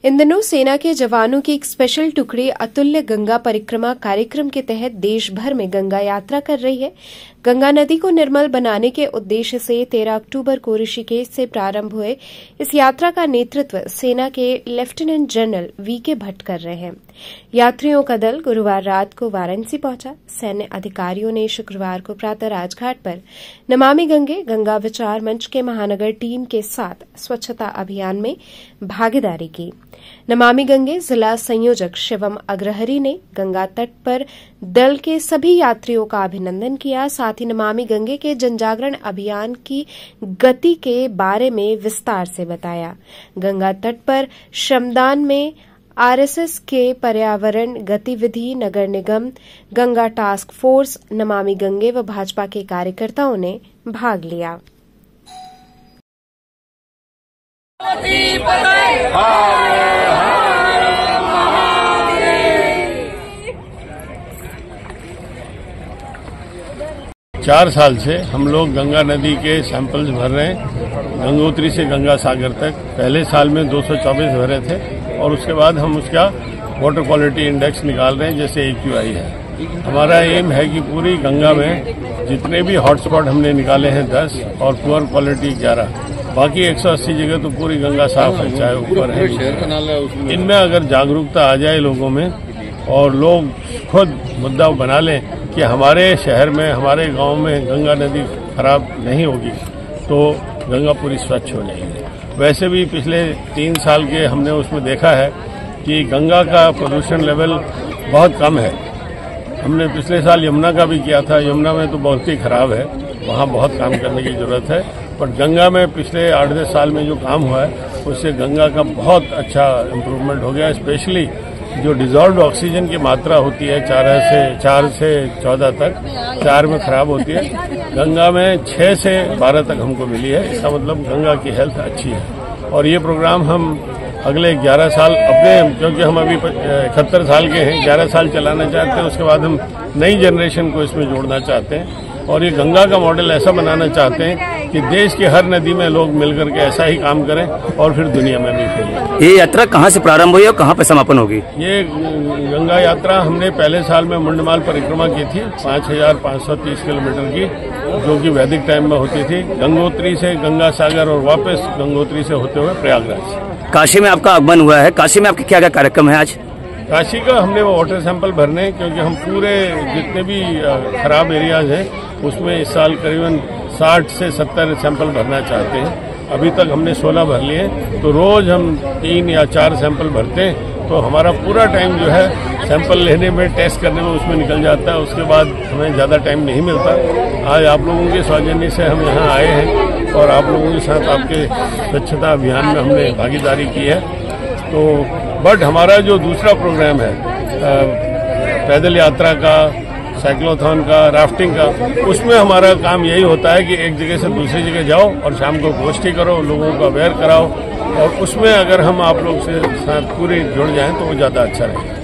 इन दिनों सेना के जवानों की एक स्पेशल टुकड़ी अतुल्य गंगा परिक्रमा कार्यक्रम के तहत देश भर में गंगा यात्रा कर रही है। गंगा नदी को निर्मल बनाने के उद्देश्य से 13 अक्टूबर को ऋषिकेश से प्रारंभ हुए इस यात्रा का नेतृत्व सेना के लेफ्टिनेंट जनरल वीके भट्ट कर रहे हैं। यात्रियों का दल गुरुवार रात को वाराणसी पहुंचा। सैन्य अधिकारियों ने शुक्रवार को प्रातः राजघाट पर नमामि गंगे गंगा विचार मंच के महानगर टीम के साथ स्वच्छता अभियान में भागीदारी की। नमामि गंगे जिला संयोजक शिवम अग्रहरी ने गंगा तट पर दल के सभी यात्रियों का अभिनंदन किया। साथ ही नमामि गंगे के जनजागरण अभियान की गति के बारे में विस्तार से बताया। गंगा तट पर श्रमदान में आरएसएस के पर्यावरण गतिविधि नगर निगम, गंगा टास्क फोर्स, नमामि गंगे व भाजपा के कार्यकर्ताओं ने भाग लिया। 4 साल से हम लोग गंगा नदी के सैंपल्स भर रहे हैं, गंगोत्री से गंगा सागर तक। पहले साल में 224 भरे थे और उसके बाद हम उसका वाटर क्वालिटी इंडेक्स निकाल रहे हैं, जैसे AQI है। हमारा एम है कि पूरी गंगा में जितने भी हॉटस्पॉट हमने निकाले हैं 10 और पुअर क्वालिटी 11, बाकी 180 जगह तो पूरी गंगा साफ है, चाहे ऊपर है। इनमें अगर जागरूकता आ जाए लोगों में और लोग खुद मुद्दा बना लें कि हमारे शहर में, हमारे गांव में गंगा नदी खराब नहीं होगी, तो गंगा पूरी स्वच्छ हो जाएगी। वैसे भी पिछले 3 साल के हमने उसमें देखा है कि गंगा का प्रदूषण लेवल बहुत कम है। हमने पिछले साल यमुना का भी किया था। यमुना में तो बहुत ही खराब है, वहाँ बहुत काम करने की जरूरत है। पर गंगा में पिछले 8-10 साल में जो काम हुआ है उससे गंगा का बहुत अच्छा इम्प्रूवमेंट हो गया। स्पेशली जो डिजॉल्व्ड ऑक्सीजन की मात्रा होती है 4 से 14 तक, 4 में खराब होती है, गंगा में 6 से 12 तक हमको मिली है। इसका मतलब गंगा की हेल्थ अच्छी है। और ये प्रोग्राम हम अगले 11 साल अपने, क्योंकि हम अभी 71 साल के हैं, 11 साल चलाना चाहते हैं। उसके बाद हम नई जनरेशन को इसमें जोड़ना चाहते हैं और ये गंगा का मॉडल ऐसा बनाना चाहते हैं कि देश की हर नदी में लोग मिलकर के ऐसा ही काम करें और फिर दुनिया में भी फैलें। ये यात्रा कहाँ से प्रारंभ हुई और कहाँ पे समापन होगी? ये गंगा यात्रा हमने पहले साल में मुंडमाल परिक्रमा की थी, 5530 किलोमीटर की, जो कि वैदिक टाइम में होती थी, गंगोत्री से गंगा सागर और वापस गंगोत्री से होते हुए प्रयागराज। काशी में आपका आगमन हुआ है, काशी में आपके क्या क्या कार्यक्रम है आज? काशी का हमने वो वाटर सैंपल भरने हैं, क्योंकि हम पूरे जितने भी खराब एरियाज हैं उसमें इस साल करीबन 60 से 70 सैंपल भरना चाहते हैं। अभी तक हमने 16 भर लिए, तो रोज हम 3 या 4 सैंपल भरते हैं, तो हमारा पूरा टाइम जो है सैंपल लेने में, टेस्ट करने में उसमें निकल जाता है। उसके बाद हमें ज़्यादा टाइम नहीं मिलता। आज आप लोगों के सौजन्य से हम यहाँ आए हैं और आप लोगों के साथ आपके स्वच्छता अभियान में हमने भागीदारी की है। तो बट हमारा जो दूसरा प्रोग्राम है पैदल यात्रा का, साइक्लोथॉन का, राफ्टिंग का, उसमें हमारा काम यही होता है कि एक जगह से दूसरी जगह जाओ और शाम को गोष्ठी करो, लोगों को अवेयर कराओ, और उसमें अगर हम आप लोग से साथ पूरे जुड़ जाएं तो वो ज़्यादा अच्छा रहेगा।